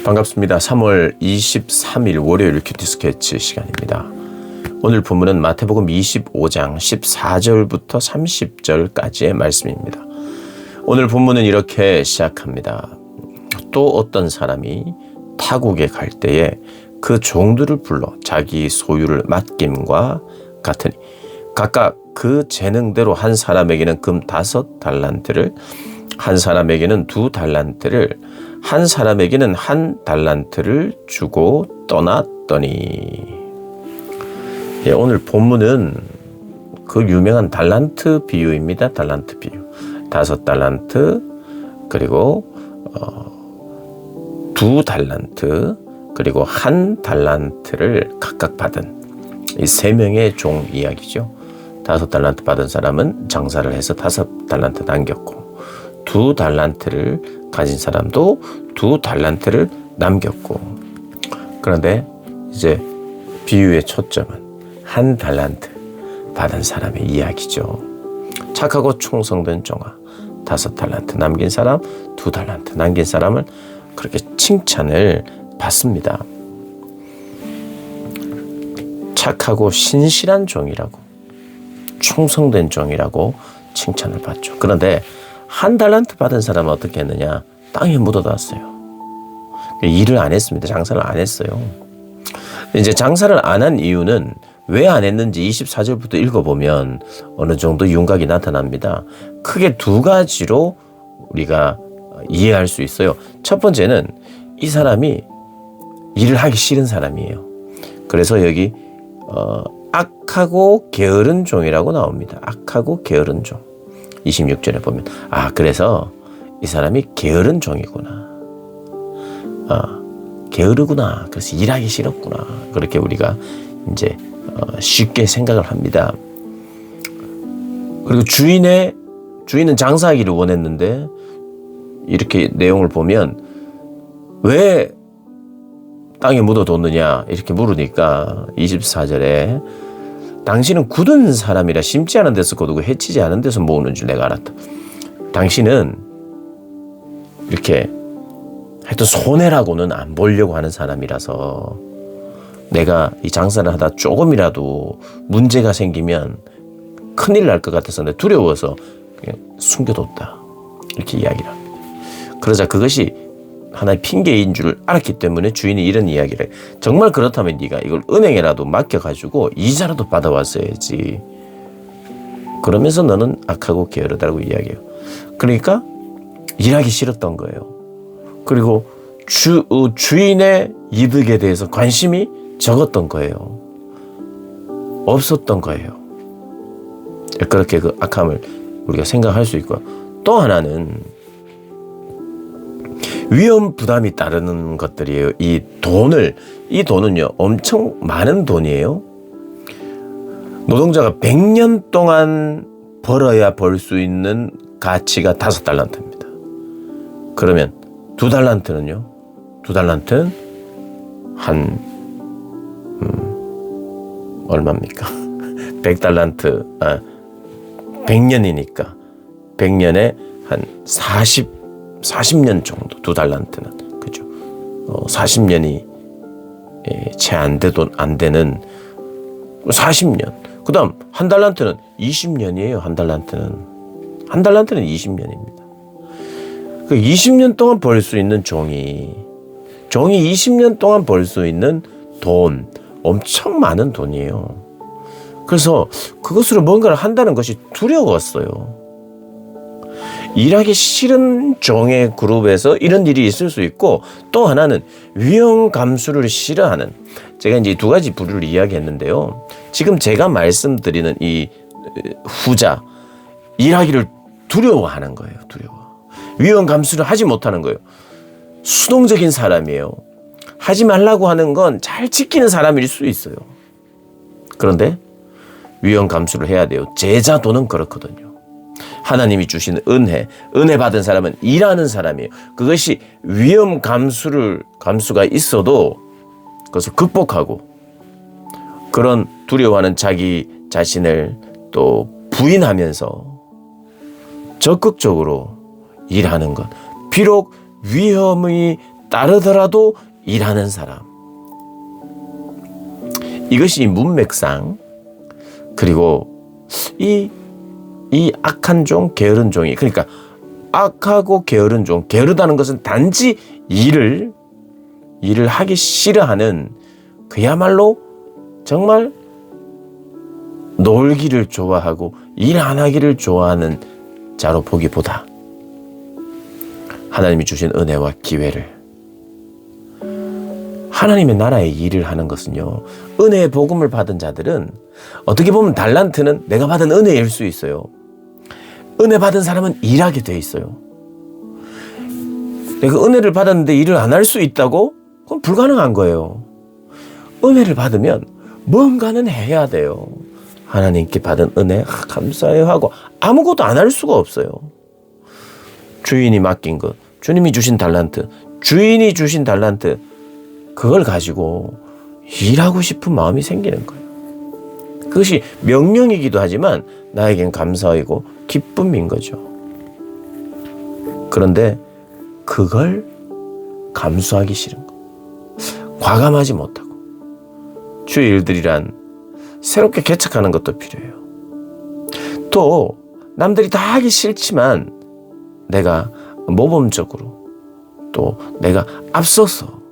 반갑습니다. 3월 23일 월요일 큐티 스케치 시간입니다. 오늘 본문은 마태복음 25장 14절부터 30절까지의 말씀입니다. 오늘 본문은 이렇게 시작합니다. 또 어떤 사람이 타국에 갈 때에 그 종들을 불러 자기 소유를 맡김과 같으니 각각 그 재능대로 한 사람에게는 금 5달란트를, 한 사람에게는 2달란트를, 한 사람에게는 1달란트를 주고 떠났더니. 오늘 본문은 그 유명한 달란트 비유입니다. 달란트 비유. 5달란트, 그리고 2달란트, 그리고 1달란트를 각각 받은 이 3명의 종 이야기죠. 5달란트 받은 사람은 장사를 해서 5달란트 남겼고, 2달란트를 가진 사람도 2달란트를 남겼고, 그런데 이제 비유의 초점은 1달란트 받은 사람의 이야기죠. 착하고 충성된 종아, 5달란트 남긴 사람, 2달란트 남긴 사람을 그렇게 칭찬을 받습니다. 착하고 신실한 종이라고, 충성된 종이라고 칭찬을 받죠. 그런데 1달란트 받은 사람은 어떻게 했느냐? 땅에 묻어놨어요. 일을 안 했습니다. 장사를 안 했어요. 이제 장사를 안 한 이유는 왜 안 했는지 24절부터 읽어보면 어느 정도 윤곽이 나타납니다. 크게 2가지로 우리가 이해할 수 있어요. 첫 번째는 이 사람이 일을 하기 싫은 사람이에요. 그래서 여기 악하고 게으른 종이라고 나옵니다. 악하고 게으른 종. 26절에 보면 그래서 이 사람이 게으른 종이구나. 게으르구나. 그래서 일하기 싫었구나. 그렇게 우리가 이제 쉽게 생각을 합니다. 그리고 주인은 장사하기를 원했는데 이렇게 내용을 보면 왜 땅에 묻어뒀느냐 이렇게 물으니까 24절에 당신은 굳은 사람이라 심지 않은 데서 거두고 해치지 않은 데서 모으는 줄 내가 알았다. 당신은 이렇게 하여튼 손해라고는 안 보려고 하는 사람이라서 내가 이 장사를 하다 조금이라도 문제가 생기면 큰일 날 것 같아서 내가 두려워서 그냥 숨겨뒀다. 이렇게 이야기를 합니다. 그러자 그것이 하나의 핑계인 줄 알았기 때문에 주인이 이런 이야기를 해. 정말 그렇다면 네가 이걸 은행에라도 맡겨가지고 이자라도 받아왔어야지. 그러면서 너는 악하고 게으르다고 이야기해요. 그러니까 일하기 싫었던 거예요. 그리고 주인의 이득에 대해서 관심이 적었던 거예요. 없었던 거예요. 그렇게 그 악함을 우리가 생각할 수 있고, 또 하나는 위험 부담이 따르는 것들이에요. 이 돈은요 엄청 많은 돈이에요. 노동자가 100년 동안 벌어야 벌 수 있는 가치가 5달란트입니다. 그러면 2달란트는요? 2달란트는 얼마입니까? 100달란트 100년이니까 100년에 한 40년 정도. 2달란트는 그죠? 40년이 채 안 되는 40년. 그다음 1달란트는 20년이에요. 1달란트는 20년입니다. 그 20년 동안 벌 수 있는 종이 20년 동안 벌 수 있는 돈, 엄청 많은 돈이에요. 그래서 그것으로 뭔가를 한다는 것이 두려웠어요. 일하기 싫은 종의 그룹에서 이런 일이 있을 수 있고, 또 하나는 위험 감수를 싫어하는, 제가 이제 2가지 부류를 이야기했는데요. 지금 제가 말씀드리는 이 후자, 일하기를 두려워하는 거예요. 위험 감수를 하지 못하는 거예요. 수동적인 사람이에요. 하지 말라고 하는 건 잘 지키는 사람일 수 있어요. 그런데 위험 감수를 해야 돼요. 제자도는 그렇거든요. 하나님이 주신 은혜 받은 사람은 일하는 사람이에요. 그것이 위험 감수가 있어도 그것을 극복하고, 그런 두려워하는 자기 자신을 또 부인하면서 적극적으로 일하는 것. 비록 위험이 따르더라도 일하는 사람. 이것이 문맥상, 그리고 이 악한 종, 게으른 종이, 그러니까 악하고 게으른 종, 게으르다는 것은 단지 일을 하기 싫어하는, 그야말로 정말 놀기를 좋아하고 일 안 하기를 좋아하는 자로 보기보다 하나님이 주신 은혜와 기회를, 하나님의 나라의 일을 하는 것은요, 은혜의 복음을 받은 자들은 어떻게 보면 달란트는 내가 받은 은혜일 수 있어요. 은혜 받은 사람은 일하게 돼 있어요. 내가 은혜를 받았는데 일을 안 할 수 있다고? 그건 불가능한 거예요. 은혜를 받으면 뭔가는 해야 돼요. 하나님께 받은 은혜 감사해요 하고 아무것도 안 할 수가 없어요. 주인이 맡긴 것, 주님이 주신 달란트, 주인이 주신 달란트, 그걸 가지고 일하고 싶은 마음이 생기는 거예요. 그것이 명령이기도 하지만 나에겐 감사이고 기쁨인 거죠. 그런데 그걸 감수하기 싫은 거, 과감하지 못하고, 주의 일들이란 새롭게 개척하는 것도 필요해요. 또 남들이 다 하기 싫지만 내가 모범적으로, 또 내가 앞서서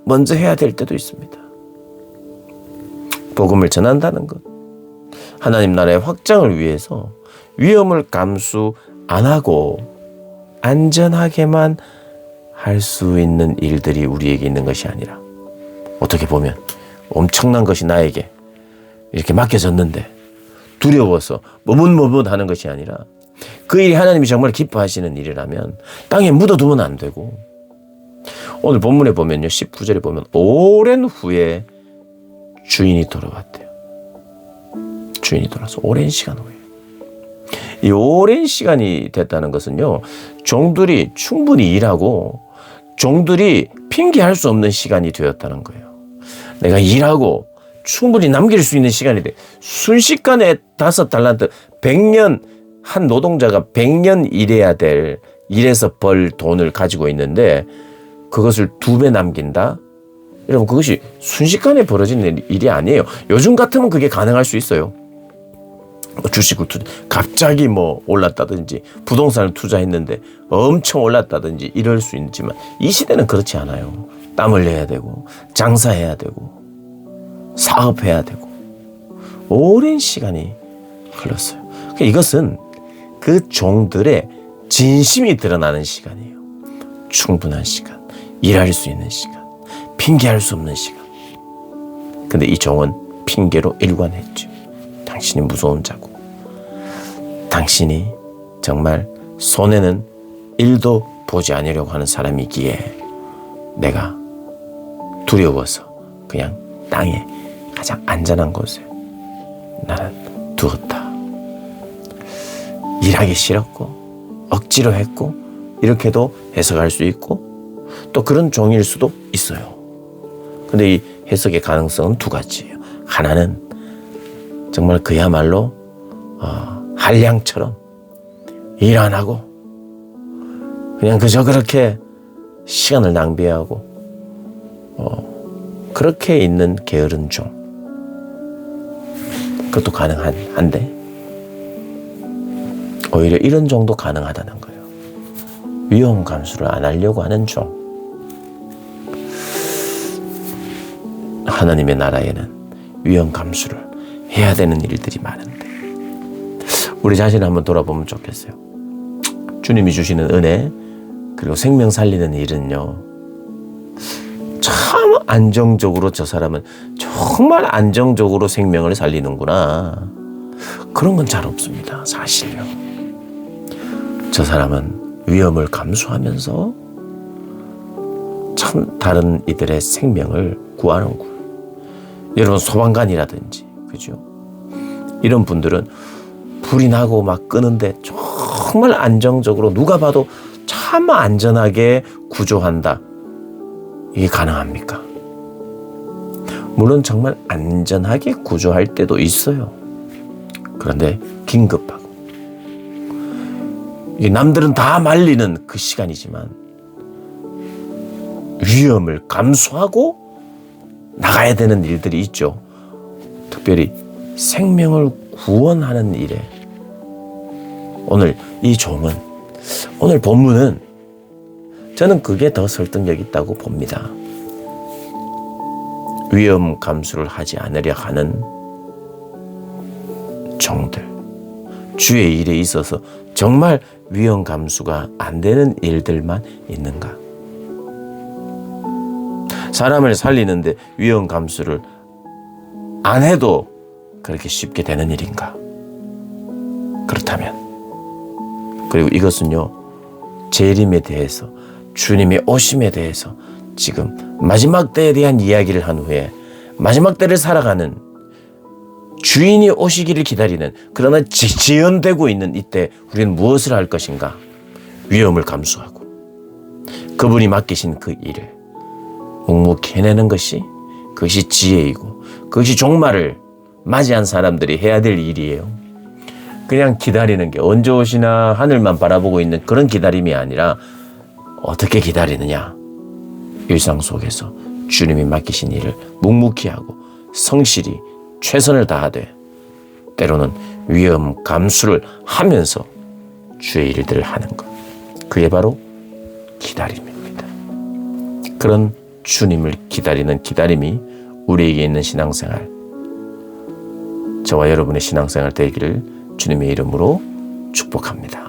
먼저 해야 될 때도 있습니다. 복음을 전한다는 것, 하나님 나라의 확장을 위해서 위험을 감수 안 하고 안전하게만 할 수 있는 일들이 우리에게 있는 것이 아니라, 어떻게 보면 엄청난 것이 나에게 이렇게 맡겨졌는데 두려워서 머뭇머뭇하는 것이 아니라, 그 일이 하나님이 정말 기뻐하시는 일이라면 땅에 묻어두면 안 되고, 오늘 본문에 보면요, 19절에 보면 오랜 후에 주인이 돌아왔대요. 주인이 돌아서 오랜 시간 후에. 이 오랜 시간이 됐다는 것은요, 종들이 충분히 일하고 종들이 핑계할 수 없는 시간이 되었다는 거예요. 내가 일하고 충분히 남길 수 있는 시간이 돼. 순식간에 5달란트, 100년, 한 노동자가 100년 일해야 될, 일해서 벌 돈을 가지고 있는데 그것을 2배 남긴다? 여러분, 그것이 순식간에 벌어지는 일이 아니에요. 요즘 같으면 그게 가능할 수 있어요. 주식을 갑자기 올랐다든지, 부동산을 투자했는데 엄청 올랐다든지 이럴 수 있지만, 이 시대는 그렇지 않아요. 땀 흘려야 되고, 장사해야 되고, 사업해야 되고, 오랜 시간이 흘렀어요. 그러니까 이것은 그 종들의 진심이 드러나는 시간이에요. 충분한 시간, 일할 수 있는 시간, 핑계할 수 없는 시간. 근데 이 종은 핑계로 일관했죠. 당신이 무서운 자고, 당신이 정말 손해는 1도 보지 않으려고 하는 사람이기에 내가 두려워서 그냥 땅에 가장 안전한 곳에 나는 두었다. 일하기 싫었고 억지로 했고, 이렇게도 해석할 수 있고, 또 그런 종일 수도 있어요. 근데 이 해석의 가능성은 2가지예요. 하나는 정말 그야말로 한량처럼 일 안 하고 그냥 그저 그렇게 시간을 낭비하고 그렇게 있는 게으른 종, 그것도 가능한데, 오히려 이런 종도 가능하다는 거예요. 위험 감수를 안 하려고 하는 종. 하나님의 나라에는 위험 감수를 해야 되는 일들이 많은데, 우리 자신을 한번 돌아보면 좋겠어요. 주님이 주시는 은혜, 그리고 생명 살리는 일은요, 참 안정적으로, 저 사람은 정말 안정적으로 생명을 살리는구나, 그런 건 잘 없습니다. 사실요. 저 사람은 위험을 감수하면서 참 다른 이들의 생명을 구하는구나. 여러분, 소방관이라든지, 그죠? 이런 분들은 불이 나고 막 끄는데 정말 안정적으로, 누가 봐도 참 안전하게 구조한다. 이게 가능합니까? 물론 정말 안전하게 구조할 때도 있어요. 그런데 긴급하고, 남들은 다 말리는 그 시간이지만 위험을 감수하고 나가야 되는 일들이 있죠. 특별히 생명을 구원하는 일에 오늘 이 종은, 오늘 본문은 저는 그게 더 설득력 있다고 봅니다. 위험 감수를 하지 않으려 하는 종들, 주의 일에 있어서 정말 위험 감수가 안 되는 일들만 있는가? 사람을 살리는데 위험 감수를 안 해도 그렇게 쉽게 되는 일인가? 그렇다면, 그리고 이것은요, 재림에 대해서, 주님의 오심에 대해서 지금 마지막 때에 대한 이야기를 한 후에 마지막 때를 살아가는, 주인이 오시기를 기다리는, 그러나 지연되고 있는 이때 우리는 무엇을 할 것인가? 위험을 감수하고 그분이 맡기신 그 일을 묵묵히 해내는 것이, 그것이 지혜이고 그것이 종말을 맞이한 사람들이 해야 될 일이에요. 그냥 기다리는 게, 언제 오시나 하늘만 바라보고 있는 그런 기다림이 아니라 어떻게 기다리느냐? 일상 속에서 주님이 맡기신 일을 묵묵히 하고 성실히 최선을 다하되 때로는 위험 감수를 하면서 주의 일들을 하는 것, 그게 바로 기다림입니다. 그런 주님을 기다리는 기다림이 우리에게 있는 신앙생활, 저와 여러분의 신앙생활 되기를 주님의 이름으로 축복합니다.